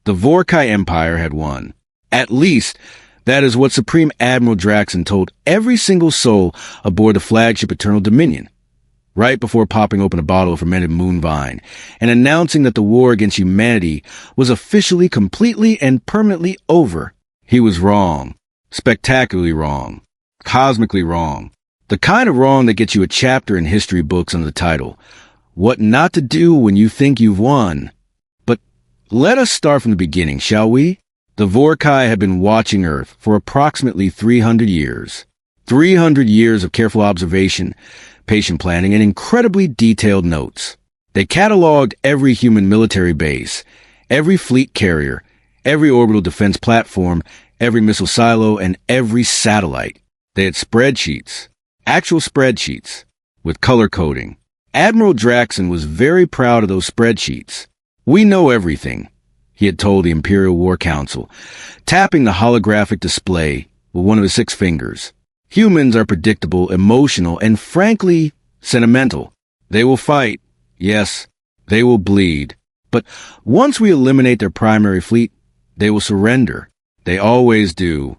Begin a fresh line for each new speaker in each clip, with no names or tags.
The Vorrkai Empire had won. At least, that is what Supreme Admiral Draxon told every single soul aboard the flagship Eternal Dominion, right before popping open a bottle of fermented moonvine and announcing that the war against humanity was officially, completely, and permanently over. He was wrong. Spectacularly wrong. Cosmically wrong. The kind of wrong that gets you a chapter in history books under the title, What Not to Do When You Think You've Won. But let us start from the beginning, shall we? The Vorrkai had been watching Earth for approximately 300 years. 300 years of careful observation, patient planning, and incredibly detailed notes. They cataloged every human military base, every fleet carrier, every orbital defense platform, every missile silo, and every satellite. They had spreadsheets, actual spreadsheets, with color coding. Admiral Draxon was very proud of those spreadsheets. We know everything, he had told the Imperial War Council, tapping the holographic display with one of his 6 fingers. Humans are predictable, emotional, and frankly, sentimental. They will fight. Yes, they will bleed. But once we eliminate their primary fleet, they will surrender. They always do.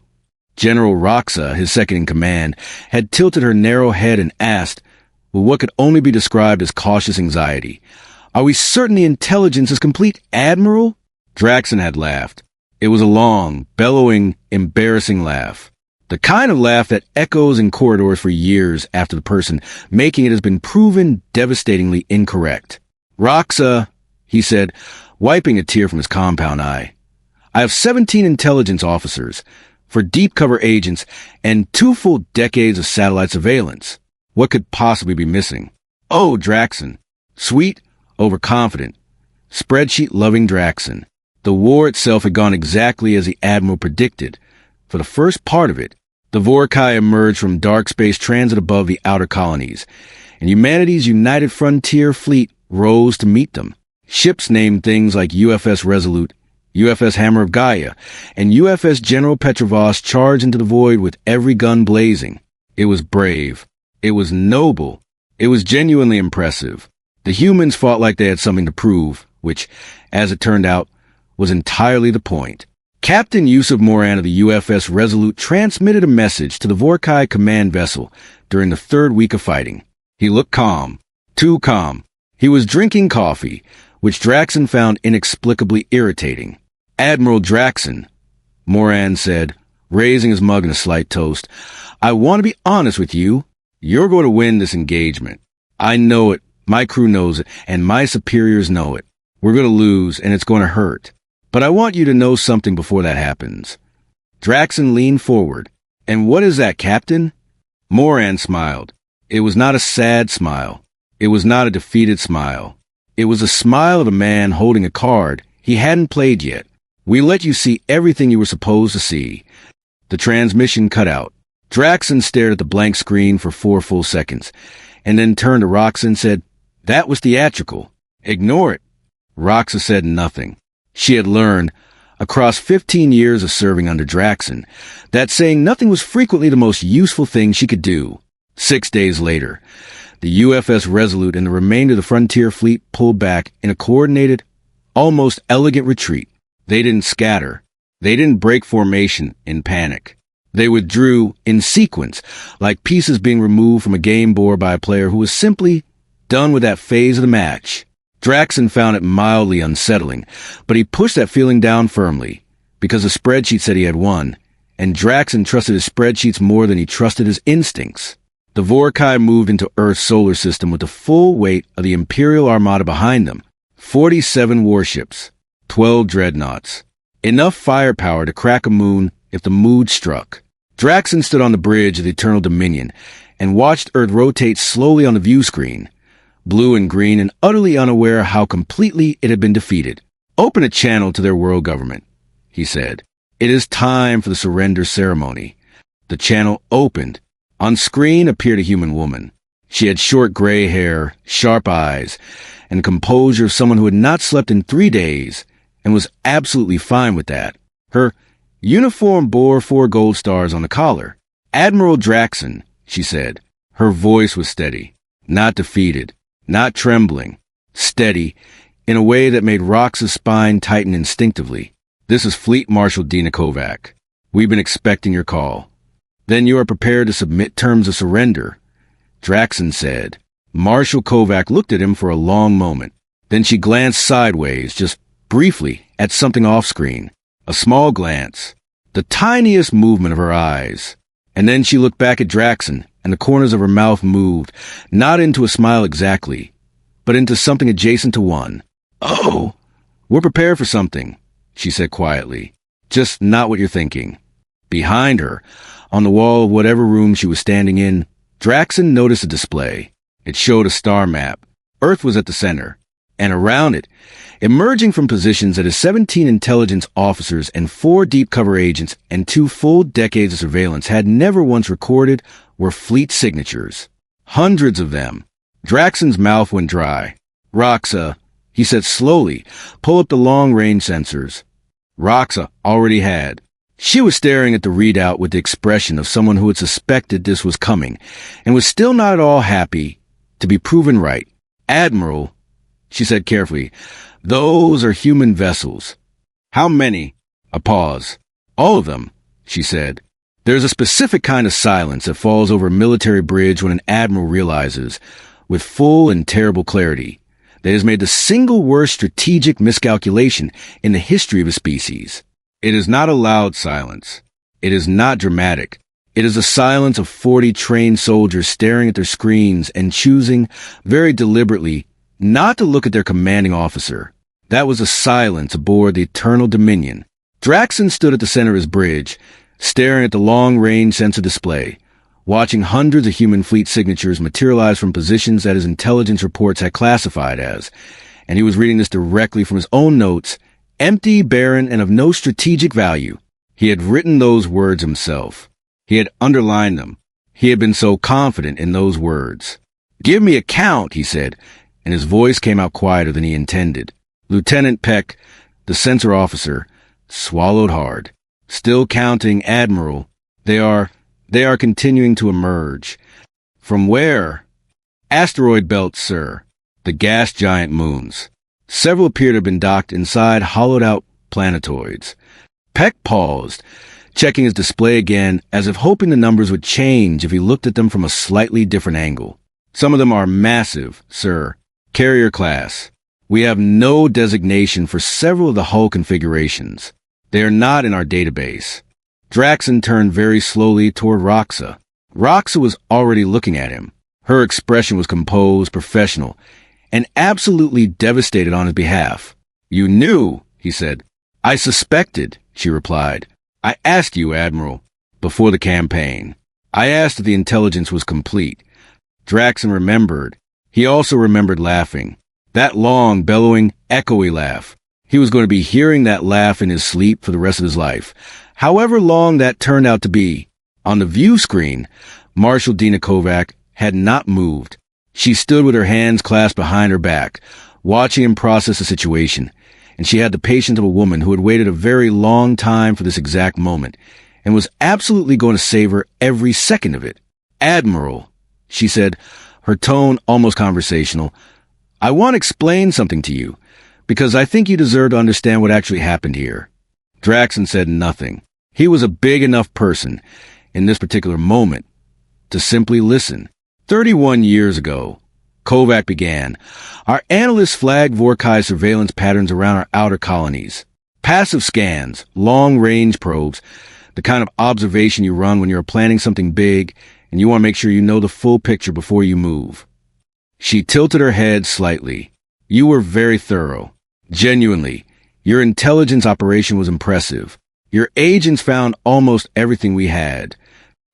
General Roxa, his second-in-command, had tilted her narrow head and asked, with what could only be described as cautious anxiety, "Are we certain the intelligence is complete, Admiral?" Draxon had laughed. It was a long, bellowing, embarrassing laugh. The kind of laugh that echoes in corridors for years after the person making it has been proven devastatingly incorrect. "Roxa," he said, wiping a tear from his compound eye, "I have 17 intelligence officers, for deep cover agents, and 2 full decades of satellite surveillance. What could possibly be missing?" Oh, Draxon. Sweet, overconfident, spreadsheet-loving Draxon. The war itself had gone exactly as the Admiral predicted. For the first part of it, the Vorrkai emerged from dark space transit above the outer colonies, and humanity's united frontier fleet rose to meet them. Ships named things like UFS Resolute, UFS Hammer of Gaia, and UFS General Petrovos charged into the void with every gun blazing. It was brave. It was noble. It was genuinely impressive. The humans fought like they had something to prove, which, as it turned out, was entirely the point. Captain Yusuf Moran of the UFS Resolute transmitted a message to the Vorrkai command vessel during the 3rd week of fighting. He looked calm. Too calm. He was drinking coffee, which Draxon found inexplicably irritating. "Admiral Draxon," Moran said, raising his mug in a slight toast, "I want to be honest with you. You're going to win this engagement. I know it, my crew knows it, and my superiors know it. We're going to lose, and it's going to hurt. But I want you to know something before that happens." Draxon leaned forward. "And what is that, Captain?" Moran smiled. It was not a sad smile. It was not a defeated smile. It was a smile of a man holding a card he hadn't played yet. "We let you see everything you were supposed to see." The transmission cut out. Draxon stared at the blank screen for 4 full seconds, and then turned to Roxa and said, "That was theatrical. Ignore it." Roxa said nothing. She had learned, across 15 years of serving under Draxon, that saying nothing was frequently the most useful thing she could do. 6 days later, the UFS Resolute and the remainder of the Frontier Fleet pulled back in a coordinated, almost elegant retreat. They didn't scatter. They didn't break formation in panic. They withdrew in sequence, like pieces being removed from a game board by a player who was simply done with that phase of the match. Draxon found it mildly unsettling, but he pushed that feeling down firmly, because the spreadsheet said he had won, and Draxon trusted his spreadsheets more than he trusted his instincts. The Vorrkai moved into Earth's solar system with the full weight of the Imperial Armada behind them. 47 warships, 12 dreadnoughts. Enough firepower to crack a moon if the mood struck. Draxon stood on the bridge of the Eternal Dominion and watched Earth rotate slowly on the view screen, blue and green, and utterly unaware how completely it had been defeated. "Open a channel to their world government," he said. "It is time for the surrender ceremony." The channel opened. On screen appeared a human woman. She had short gray hair, sharp eyes, and the composure of someone who had not slept in 3 days and was absolutely fine with that. Her uniform bore 4 gold stars on the collar. "Admiral Draxon," she said. Her voice was steady, not defeated, not trembling, steady, in a way that made Roxa's spine tighten instinctively. "This is Fleet Marshal Kovac. We've been expecting your call." "Then you are prepared to submit terms of surrender," Draxon said. Marshal Kovac looked at him for a long moment. Then she glanced sideways, just briefly, at something off-screen. A small glance, the tiniest movement of her eyes. And then she looked back at Draxon, and the corners of her mouth moved, not into a smile exactly, but into something adjacent to one. "Oh, we're prepared for something," she said quietly. "Just not what you're thinking." Behind her, on the wall of whatever room she was standing in, Draxon noticed a display. It showed a star map. Earth was at the center, and around it, emerging from positions that is 17 intelligence officers and 4 deep cover agents and 2 full decades of surveillance had never once recorded, were fleet signatures. Hundreds of them. Draxon's mouth went dry. "Roxa," he said slowly, "pull up the long-range sensors." Roxa already had. She was staring at the readout with the expression of someone who had suspected this was coming and was still not at all happy to be proven right. "Admiral," she said carefully, "those are human vessels." "How many?" A pause. "All of them," she said. There's a specific kind of silence that falls over a military bridge when an admiral realizes, with full and terrible clarity, that he has made the single worst strategic miscalculation in the history of a species. It is not a loud silence. It is not dramatic. It is the silence of 40 trained soldiers staring at their screens and choosing, very deliberately, not to look at their commanding officer. That was a silence aboard the Eternal Dominion. Draxon stood at the center of his bridge, staring at the long-range sensor display, watching hundreds of human fleet signatures materialize from positions that his intelligence reports had classified as, and he was reading this directly from his own notes, empty, barren, and of no strategic value. He had written those words himself. He had underlined them. He had been so confident in those words. "Give me a count," he said, and his voice came out quieter than he intended. Lieutenant Peck, the sensor officer, swallowed hard. "Still counting, Admiral. They are continuing to emerge." "From where?" "Asteroid belts, sir. The gas giant moons. Several appear to have been docked inside hollowed-out planetoids." Peck paused, checking his display again as if hoping the numbers would change if he looked at them from a slightly different angle. "Some of them are massive, sir. Carrier class. We have no designation for several of the hull configurations. They are not in our database." Draxon turned very slowly toward Roxa. Roxa was already looking at him. Her expression was composed, professional, and absolutely devastated on his behalf. "You knew," he said. "I suspected," she replied. "I asked you, Admiral, before the campaign. I asked if the intelligence was complete." Draxon remembered. He also remembered laughing. That long, bellowing, echoey laugh. He was going to be hearing that laugh in his sleep for the rest of his life, however long that turned out to be. On the view screen, Marshal Kovac had not moved. She stood with her hands clasped behind her back, watching him process the situation, and she had the patience of a woman who had waited a very long time for this exact moment, and was absolutely going to savor every second of it. "Admiral," she said, her tone almost conversational, "I want to explain something to you, because I think you deserve to understand what actually happened here." Draxon said nothing. He was a big enough person, in this particular moment, to simply listen. 31 years ago, Kovac began, our analysts flagged Vorrkai surveillance patterns around our outer colonies. Passive scans, long-range probes, the kind of observation you run when you're planning something big and you want to make sure you know the full picture before you move. She tilted her head slightly. "You were very thorough. Genuinely. Your intelligence operation was impressive. Your agents found almost everything we had."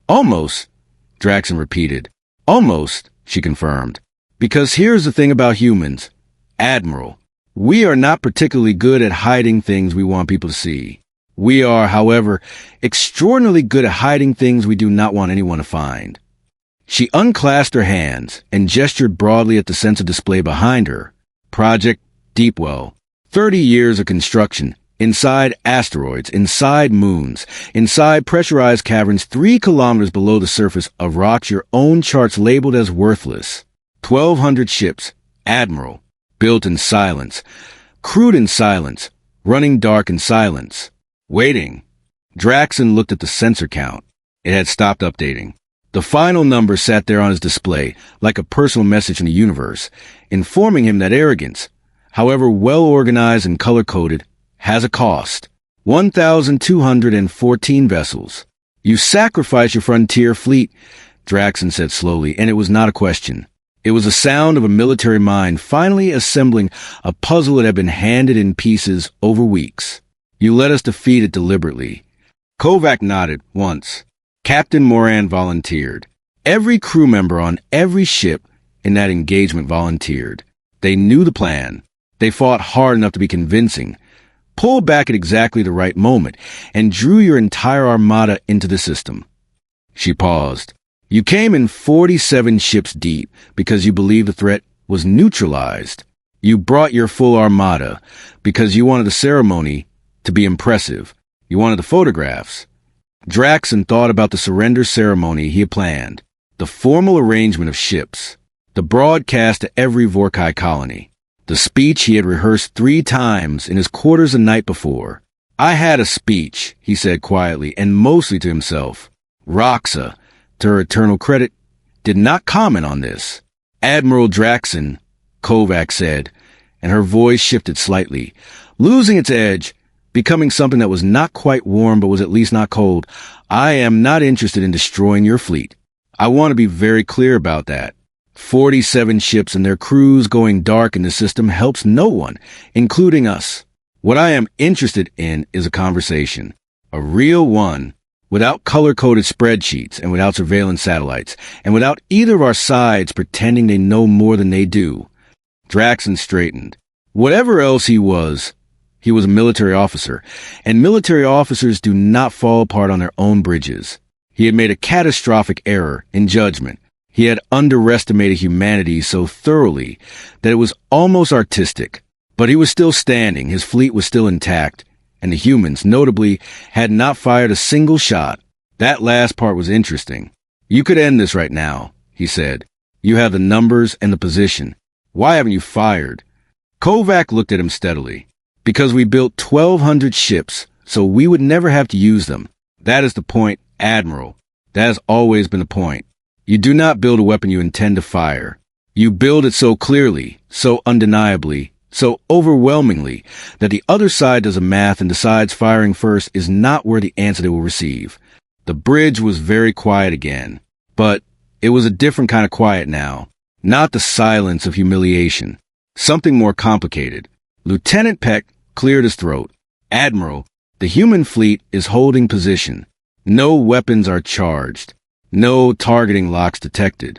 "Almost," Draxon repeated. "Almost," she confirmed. "Because here's the thing about humans, Admiral. We are not particularly good at hiding things we want people to see. We are, however, extraordinarily good at hiding things we do not want anyone to find." She unclasped her hands and gestured broadly at the sensor display behind her. Project Deepwell. 30 years of construction. Inside asteroids, inside moons, inside pressurized caverns 3 kilometers below the surface of rocks your own charts labeled as worthless. 1,200 ships, Admiral. Built in silence. Crewed in silence. Running dark in silence. Waiting. Draxon looked at the sensor count. It had stopped updating. The final number sat there on his display, like a personal message from the universe, informing him that arrogance, however well-organized and color-coded, has a cost. 1,214 vessels. You sacrifice your frontier fleet, Draxon said slowly, and it was not a question. It was the sound of a military mind finally assembling a puzzle that had been handed in pieces over weeks. You let us defeat it deliberately. Kovac nodded once. Captain Moran volunteered. Every crew member on every ship in that engagement volunteered. They knew the plan. They fought hard enough to be convincing, pulled back at exactly the right moment, and drew your entire armada into the system. She paused. You came in 47 ships deep because you believed the threat was neutralized. You brought your full armada because you wanted the ceremony to be impressive. You wanted the photographs. Draxon thought about the surrender ceremony he had planned, the formal arrangement of ships, the broadcast to every Vorrkai colony, the speech he had rehearsed 3 times in his quarters the night before. I had a speech, he said quietly, and mostly to himself. Roxa, to her eternal credit, did not comment on this. Admiral Draxon, Kovac said, and her voice shifted slightly, losing its edge, becoming something that was not quite warm but was at least not cold. I am not interested in destroying your fleet. I want to be very clear about that. 47 ships and their crews going dark in the system helps no one, including us. What I am interested in is a conversation. A real one. Without color-coded spreadsheets and without surveillance satellites, and without either of our sides pretending they know more than they do. Draxon straightened. Whatever else he was a military officer, and military officers do not fall apart on their own bridges. He had made a catastrophic error in judgment. He had underestimated humanity so thoroughly that it was almost artistic. But he was still standing, his fleet was still intact, and the humans, notably, had not fired a single shot. That last part was interesting. You could end this right now, he said. You have the numbers and the position. Why haven't you fired? Kovac looked at him steadily. Because we built 1,200 ships, so we would never have to use them. That is the point, Admiral. That has always been the point. You do not build a weapon you intend to fire. You build it so clearly, so undeniably, so overwhelmingly, that the other side does a math and decides firing first is not where the answer they will receive. The bridge was very quiet again, but it was a different kind of quiet now. Not the silence of humiliation. Something more complicated. Lieutenant Peck cleared his throat. Admiral, the human fleet is holding position. No weapons are charged. No targeting locks detected.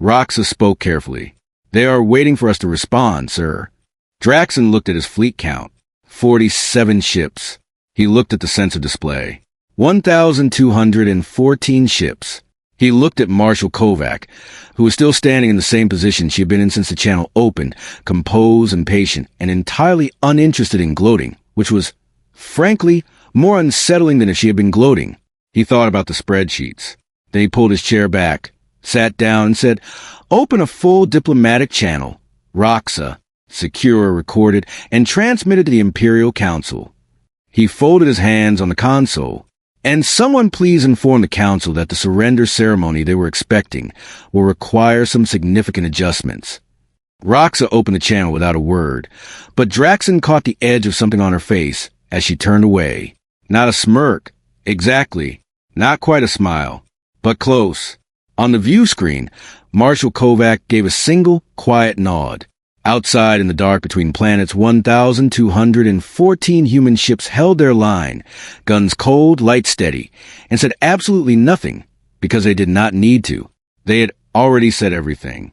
Roxa spoke carefully. They are waiting for us to respond, sir. Draxon looked at his fleet count. 47 ships. He looked at the sensor display. 1,214 ships. He looked at Marshal Kovac, who was still standing in the same position she had been in since the channel opened, composed and patient, and entirely uninterested in gloating, which was, frankly, more unsettling than if she had been gloating. He thought about the spreadsheets. Then he pulled his chair back, sat down, and said, "Open a full diplomatic channel. Roxa, secure, recorded, and transmitted to the Imperial Council." He folded his hands on the console. "And someone please inform the Council that the surrender ceremony they were expecting will require some significant adjustments." Roxa opened the channel without a word, but Draxon caught the edge of something on her face as she turned away. Not a smirk. Exactly. Not quite a smile. But close. On the view screen, Marshal Kovac gave a single, quiet nod. Outside in the dark between planets, 1,214 human ships held their line, guns cold, lights steady, and said absolutely nothing because they did not need to. They had already said everything.